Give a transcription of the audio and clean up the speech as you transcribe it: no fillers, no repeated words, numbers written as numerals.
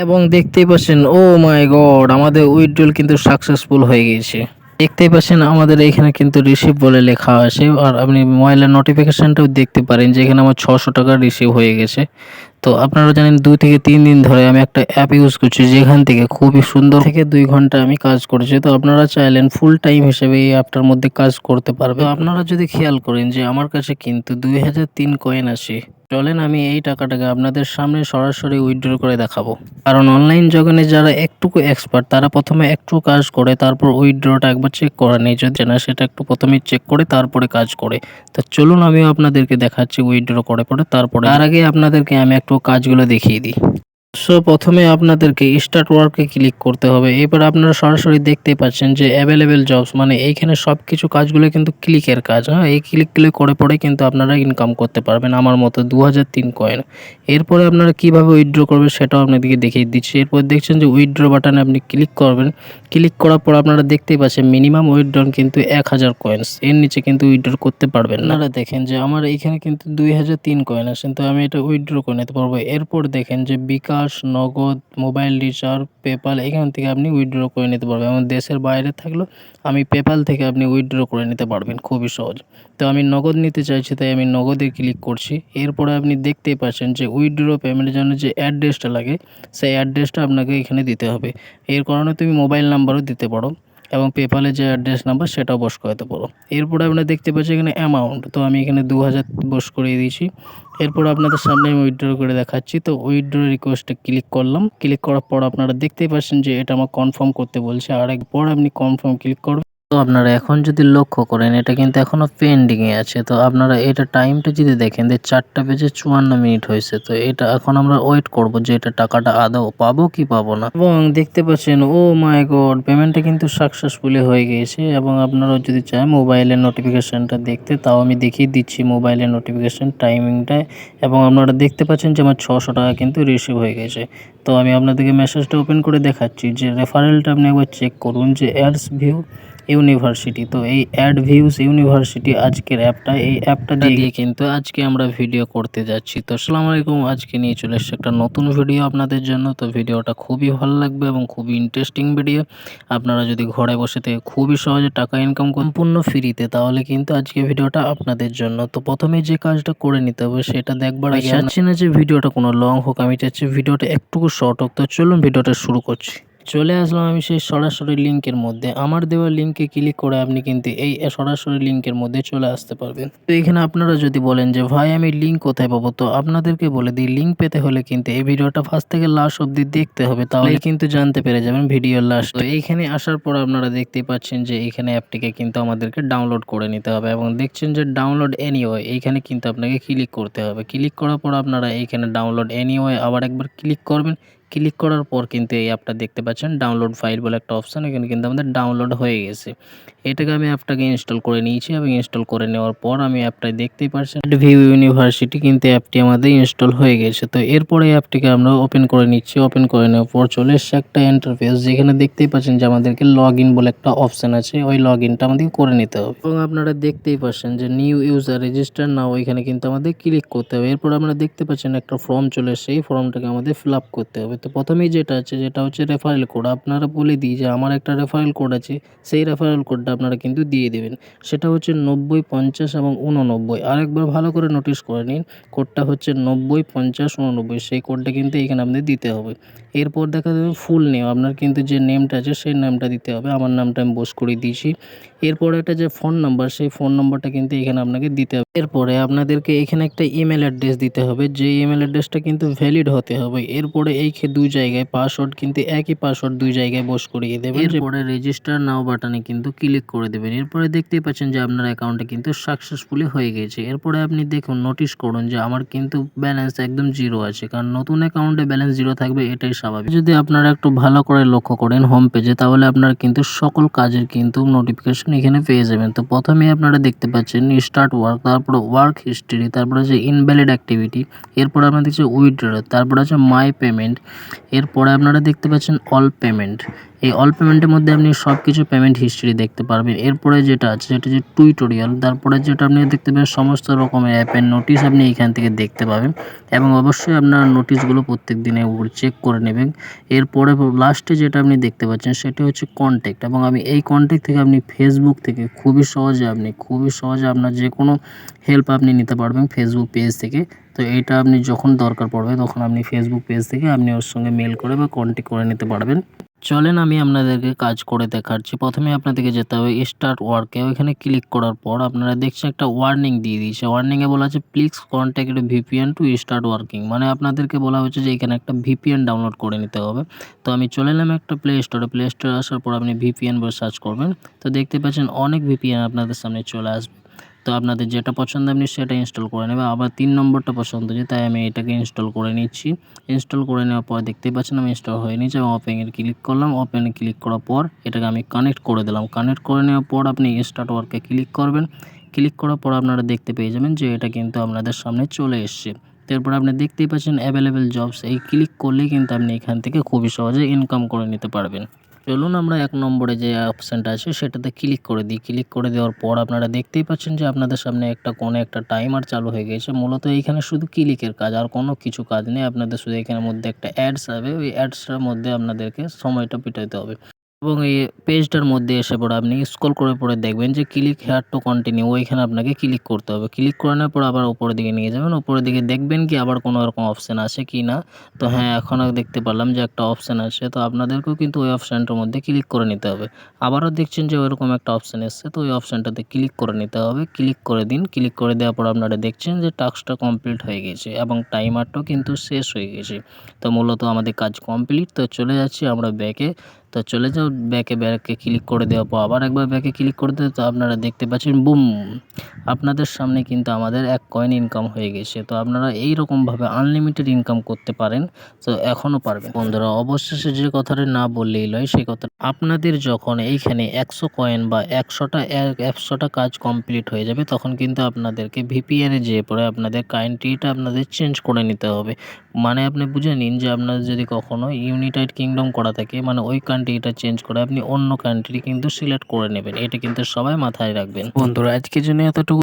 এবং দেখতেই পাচ্ছেন, ও মাই গড, আমাদের উইথড্রল কিন্তু সাকসেসফুল হয়ে গেছে। দেখতেই পাচ্ছেন আমাদের এখানে কিন্তু রিসিভ বলে লেখা আছে, আর আপনি মোবাইলের নোটিফিকেশনটাও দেখতে পারেন যে এখানে আমার 600 টাকা রিসিভ হয়ে গেছে। তো আপনারা জানেন 2 থেকে 3 দিন ধরে আমি একটা অ্যাপ ইউজ করছি যেখান থেকে খুবই সুন্দর থেকে 2 ঘন্টা আমি কাজ করেছি। তো আপনারা চাইলেন ফুল টাইম হিসেবে এই অ্যাপটার মধ্যে কাজ করতে পারবেন। তো আপনারা যদি খেয়াল করেন যে আমার কাছে কিন্তু 2003 কয়েন আসে। চলেন আমি এই টাকাটাকে আপনাদের সামনে সরাসরি উইথড্র করে দেখাবো। কারণ অনলাইন জগতে যারা একটুকু এক্সপার্ট তারা প্রথমে একটু কাজ করে তারপর উইথড্রটা একবার চেক করে নেয়, যদি না সেটা একটু প্রথমেই চেক করে তারপরে কাজ করে। তো চলুন আমিও আপনাদেরকে দেখাচ্ছি উইথড্র করে পরে তারপরে। তার আগে আপনাদেরকে আমি একটু কাজগুলো দেখিয়ে দিই। সো প্রথমে আপনাদেরকে স্টার্ট ওয়ার্কে ক্লিক করতে হবে। এবার আপনারা সরাসরি দেখতেই পাচ্ছেন যে অ্যাভেলেবেল জবস, মানে এইখানে সব কিছু কাজগুলো কিন্তু ক্লিকের কাজ। হ্যাঁ, এই ক্লিক করে পরে কিন্তু আপনারা ইনকাম করতে পারবেন আমার মতো 2003 কয়েন। এরপরে আপনারা কিভাবে উইথড্র করবেন সেটাও আপনাদেরকে দেখিয়ে দিচ্ছি। এরপর দেখছেন যে উইথড্র বাটনে আপনি ক্লিক করবেন। ক্লিক করার পর আপনারা দেখতেই পাচ্ছেন মিনিমাম উইথড্র কিন্তু 1000 কয়েন্স, এর নিচে কিন্তু উইথড্র করতে পারবেন না। আপনারা দেখেন যে আমার এইখানে কিন্তু 2003 কয়েন আসেন, তো আমি এটা উইথড্র করে নিতে পারবো। এরপর দেখেন যে বিকাশ, নগদ, মোবাইল রিচার্জ, পেপাল, এখান থেকে আপনি উইথড্র করে নিতে পারবেন। এবং দেশের বাইরে থাকলেও আমি পেপাল থেকে আপনি উইথড্র করে নিতে পারবেন খুবই সহজ। তো আমি নগদ নিতে চাইছি তাই আমি নগদে ক্লিক করছি। এরপরে আপনি দেখতেই পাচ্ছেন যে উইথড্র পেমেন্টের জন্য যে অ্যাড্রেসটা লাগে সেই অ্যাড্রেসটা আপনাকে এখানে দিতে হবে। এর কারণে তুমি মোবাইল নাম্বারও দিতে পারো এবং পেপালে যে অ্যাড্রেস নাম্বার সেটাও বস করাতে পারো। এরপরে আপনারা দেখতে পাচ্ছেন এখানে অ্যামাউন্ট, তো আমি এখানে 2000 বস করে দিয়েছি। এরপর আপনাদের সামনে আমি উইথড্র করে দেখাচ্ছি। তো উইথড্র রিকোয়েস্টে ক্লিক করলাম। ক্লিক করার পর আপনারা দেখতেই পাচ্ছেন যে এটা আমার কনফার্ম করতে বলছে। আর একবার আপনি কনফার্ম ক্লিক করবেন। তো আপনারা এখন যদি লক্ষ্য করেন এটা কিন্তু এখনো পেন্ডিং এ আছে। তো আপনারা এটা টাইমটা যদি দেখেন যে 4টা বেজে 54 মিনিট হয়েছে। তো এটা এখন আমরা ওয়েট করব যে এটা টাকাটা আদৌ পাবো কি পাবো না। এবং দেখতে পাচ্ছেন, ও মাই গড, পেমেন্টটা কিন্তু সাকসেসফুলি হয়ে গিয়েছে। এবং আপনারা যদি চান মোবাইলের নোটিফিকেশনটা দেখতে, তাও আমি দেখিয়ে দিচ্ছি মোবাইলের নোটিফিকেশন টাইমিংটা। এবং আপনারা দেখতে পাচ্ছেন যে আমার 600 টাকা কিন্তু রিসিভ হয়ে গেছে। তো আমি আপনাদেরকে মেসেজটা ওপেন করে দেখাচ্ছি যে রেফারেলটা আপনি একবার চেক করুন যে অ্যাডস ভিউ ইউনিভার্সিটি। তো এই অ্যাড ভিউস ইউনিভার্সিটি আজকের অ্যাপটা, এই অ্যাপটা দিয়ে কিন্তু আজকে আমরা ভিডিও করতে যাচ্ছি। তো আসসালামু আলাইকুম, আজকে নিয়ে চলে এসেছি একটা নতুন ভিডিও আপনাদের জন্য। তো ভিডিওটা খুবই ভালো লাগবে এবং খুবই ইন্টারেস্টিং ভিডিও। আপনারা যদি ঘরে বসে থেকে খুবই সহজে টাকা ইনকাম সম্পূর্ণ ফ্রিতে, তাহলে কিন্তু আজকে ভিডিওটা আপনাদের জন্য। তো প্রথমে যে কাজটা করে নিতে হবে সেটা দেখবার আগে চাচ্ছি না যে ভিডিওটা কোনো লং হোক, আমি চাচ্ছি ভিডিওটা একটুকু শর্ট হোক। তো চলুন ভিডিওটা শুরু করছি। চলে আসলাম আমি সেই সরাসরি লিঙ্কের মধ্যে। আমার দেওয়া লিঙ্কে ক্লিক করে আপনি কিন্তু এই সরাসরি লিঙ্কের মধ্যে চলে আসতে পারবেন। তো এখানে আপনারা যদি বলেন যে ভাই আমি লিঙ্ক কোথায় পাবো, তো আপনাদেরকে বলে দিই লিঙ্ক পেতে হলে কিন্তু এই ভিডিওটা ফার্স্ট থেকে লাস্ট অবধি দেখতে হবে, তাহলে কিন্তু জানতে পেরে যাবেন ভিডিওর লাস্ট। তো এইখানে আসার পর আপনারা দেখতেই পাচ্ছেন যে এইখানে অ্যাপটিকে কিন্তু আমাদেরকে ডাউনলোড করে নিতে হবে। এবং দেখছেন যে ডাউনলোড এনিওয়ে, এইখানে কিন্তু আপনাকে ক্লিক করতে হবে। ক্লিক করার পর আপনারা এইখানে ডাউনলোড এনিওয়ে আবার একবার ক্লিক করবেন। ক্লিক করার পর কিন্তু এই অ্যাপটা দেখতে পাচ্ছেন ডাউনলোড ফাইল বলে একটা অপশন, এখানে কিন্তু আমাদের ডাউনলোড হয়ে গেছে। এটাকে আমি অ্যাপটাকে ইনস্টল করে নিয়েছি এবং ইনস্টল করে নেওয়ার পর আমি অ্যাপটায় দেখতেই পাচ্ছেন ভিউ ইউনিভার্সিটি কিন্তু অ্যাপটি আমাদের ইনস্টল হয়ে গেছে। তো এরপরে অ্যাপটিকে আমরা ওপেন করে নিচ্ছি। ওপেন করে নেওয়ার পর চলে এসছে একটা ইন্টারফেস, যেখানে দেখতেই পাচ্ছেন যে আমাদেরকে লগ ইন বলে একটা অপশন আছে, ওই লগ ইনটা আমাদেরকে করে নিতে হবে। এবং আপনারা দেখতেই পাচ্ছেন যে নিউ ইউজার রেজিস্টার নাও, এখানে কিন্তু আমাদের ক্লিক করতে হবে। এরপর আমরা দেখতে পাচ্ছেন একটা ফর্ম চলে এসছে, এই ফর্মটাকে আমাদের ফিল আপ করতে হবে। তো প্রথমেই যেটা আছে যেটা হচ্ছে রেফারেল কোড। আপনারা বলে দিই যে আমার একটা রেফারেল কোড আছে, সেই রেফারেল কোডটা আপনারা কিন্তু দিয়ে দেবেন। সেটা হচ্ছে 90, 50 এবং 89। আরেকবার ভালো করে নোটিস করে নিন, কোডটা হচ্ছে 90, 50, 89। সেই কোডটা কিন্তু এখানে আপনাদের দিতে হবে। এরপর দেখা যাবে ফুল নেম, আপনার কিন্তু যে নেমটা আছে সেই নামটা দিতে হবে। আমার নামটা আমি বস করে দিয়েছি। এরপরে একটা যে ফোন নাম্বার, সেই ফোন নাম্বারটা কিন্তু এখানে আপনাকে দিতে হবে। এরপরে আপনাদেরকে এখানে একটা ইমেল অ্যাড্রেস দিতে হবে, যে ইমেল অ্যাড্রেসটা কিন্তু ভ্যালিড হতে হবে। এরপরে এই দুই জায়গায় পাসওয়ার্ড কিন্তু একই পাসওয়ার্ড দুই জায়গায় বস করিয়ে দেবেন। এরপরে রেজিস্টার নাও বাটনে কিন্তু ক্লিক করে দেবেন। এরপরে দেখতেই পাচ্ছেন যে আপনার অ্যাকাউন্টে কিন্তু সাকসেসফুলি হয়ে গেছে। এরপরে আপনি দেখুন, নোটিস করুন যে আমার কিন্তু ব্যালেন্স একদম জিরো আছে, কারণ নতুন অ্যাকাউন্টে ব্যালেন্স জিরো থাকবে এটাই স্বাভাবিক। যদি আপনারা একটু ভালো করে লক্ষ্য করেন হোম পেজে, তাহলে আপনারা কিন্তু সকল কাজের কিন্তু নোটিফিকেশন এখানে পেয়ে যাবেন। তো প্রথমে আপনারা দেখতে পাচ্ছেন স্টার্ট ওয়ার্ক, তারপরে ওয়ার্ক হিস্ট্রি, তারপরে আছে ইনভ্যালিড অ্যাক্টিভিটি, এরপরে আপনারা দেখছেন উইথড্র, তারপরে আছে মাই পেমেন্ট, এরপরে আপনারা দেখতে পাচ্ছেন অল পেমেন্ট। এই অল পেমেন্টের মধ্যে আপনি সব কিছু পেমেন্ট হিস্ট্রি দেখতে পারবেন। এরপরে যেটা আছে সেটা হচ্ছে টিউটোরিয়াল, তারপরে যেটা আপনি দেখতে পাবেন সমস্ত রকমের অ্যাপের নোটিশ আপনি এখান থেকে দেখতে পাবেন এবং অবশ্যই আপনার নোটিশগুলো প্রত্যেক দিনে চেক করে নেবেন। এরপরে লাস্টে যেটা আপনি দেখতে পাচ্ছেন সেটা হচ্ছে কন্ট্যাক্ট, এবং আমি এই কন্ট্যাক্ট থেকে আপনি ফেসবুক থেকে খুবই সহজে আপনার যে কোনো হেল্প আপনি নিতে পারবেন ফেসবুক পেজ থেকে। তো এটা আপনি যখন দরকার পড়বে তখন আপনি ফেসবুক পেজ থেকে আপনি ওর সঙ্গে মেল করে বা কন্ট্যাক্ট করে নিতে পারবেন। চলেন আমি আপনাদেরকে কাজ করে দেখাচ্ছি। প্রথমে আপনাদেরকে যেতে হবে স্টার্ট ওয়ার্কে, ওইখানে ক্লিক করার পর আপনারা দেখছেন একটা ওয়ার্নিং দিয়ে দিয়েছে। ওয়ার্নিংয়ে বলা আছে please contact VPN to start working, মানে আপনাদেরকে বলা হচ্ছে যে এখানে একটা ভিপিএন ডাউনলোড করে নিতে হবে। তো আমি চলে এলাম একটা প্লে স্টোরে আসার পর আপনি ভিপিএন বলে সার্চ করবেন। তো দেখতে পাচ্ছেন অনেক ভিপিএন আপনাদের সামনে চলে আসবে। তো আপনাদের যেটা পছন্দ আপনি সেটা ইনস্টল করে নেবেন। আবার 3 নম্বরটা পছন্দ হয়েছে তাই আমি এটাকে ইনস্টল করে নিচ্ছি। ইনস্টল করে নেওয়ার পর দেখতেই পাচ্ছেন আমি ইনস্টল হয়ে নিয়েছে এবং ওপেনে ক্লিক করলাম। ওপেনে ক্লিক করার পর এটাকে আমি কানেক্ট করে দিলাম। কানেক্ট করে নেওয়ার পর আপনি স্টার্ট ওয়ার্কে ক্লিক করবেন। ক্লিক করার পর আপনারা দেখতে পেয়ে যাবেন যে এটা কিন্তু আপনাদের সামনে চলে এসছে। তারপর আপনি দেখতেই পাচ্ছেন অ্যাভেলেবেল জবস, এই ক্লিক করলেই কিন্তু আপনি এখান থেকে খুবই সহজে ইনকাম করে নিতে পারবেন। চলুন আমরা 1 নম্বরে যে অপশানটা আছে সেটাতে ক্লিক করে দিই। ক্লিক করে দেওয়ার পর আপনারা দেখতেই পাচ্ছেন যে আপনাদের সামনে একটা কোণে একটা টাইমার চালু হয়ে গেছে। মূলত এইখানে শুধু ক্লিকের কাজ, আর কোনো কিছু কাজ নেই। আপনাদের শুধু এখানের মধ্যে একটা অ্যাডস আসবে, ওই অ্যাডসটার মধ্যে আপনাদেরকে সময়টা পিটাইতে হবে। এবং এই পেজটার মধ্যে এসে পরে আপনি স্ক্রল করে পরে দেখবেন যে ক্লিক হেয়ার টু কন্টিনিউ, ওইখানে আপনাকে ক্লিক করতে হবে। ক্লিক করে নেওয়ার পর আবার উপরের দিকে নিয়ে যাবেন। উপরের দিকে দেখবেন কি আবার কোনো রকম অপশান আছে কি না। তো হ্যাঁ, এখনও দেখতে পারলাম যে একটা অপশান আছে। তো আপনাদেরকেও কিন্তু ওই অপশানটার মধ্যে ক্লিক করে নিতে হবে। আবারও দেখছেন যে ওইরকম একটা অপশান এসছে, তো ওই অপশানটাতে ক্লিক করে নিতে হবে। ক্লিক করে দিন। ক্লিক করে দেওয়ার পর আপনারা দেখছেন যে টাস্কটা কমপ্লিট হয়ে গেছে এবং টাইমারটাও কিন্তু শেষ হয়ে গেছে। তো মূলত আমাদের কাজ কমপ্লিট। তো চলে যাচ্ছি আমরা ব্যাকে। তো চলে যাও ব্যাকে ক্লিক করে দেওয়ার পর আবার একবার ব্যাকে ক্লিক করে দিলে তো আপনারা দেখতে পাচ্ছেন বুম, আপনাদের সামনে কিন্তু আমাদের 1 কয়েন ইনকাম হয়ে গেছে। তো আপনারা এইরকমভাবে আনলিমিটেড ইনকাম করতে পারেন। তো এখনও পারবেন। বন্ধুরা অবশেষে যে কথাটা না বললেই নয়, সেই কথা আপনাদের যখন এইখানে 100 কয়েন বা 100টা কাজ কমপ্লিট হয়ে যাবে তখন কিন্তু আপনাদেরকে ভিপিএনে যেয়ে পরে আপনাদের কান্ট্রিটা আপনাদের চেঞ্জ করে নিতে হবে। মানে আপনি বুঝে নিন যে আপনার যদি কখনো ইউনাইটেড কিংডম করা থাকে, মানে ওই কান্ট্রিটা চেঞ্জ করে আপনি অন্য কান্ট্রি কিন্তু সিলেক্ট করে নেবেন। এটা কিন্তু সবাই মাথায় রাখবেন। বন্ধুরা আজকের জন্য এতটুকু।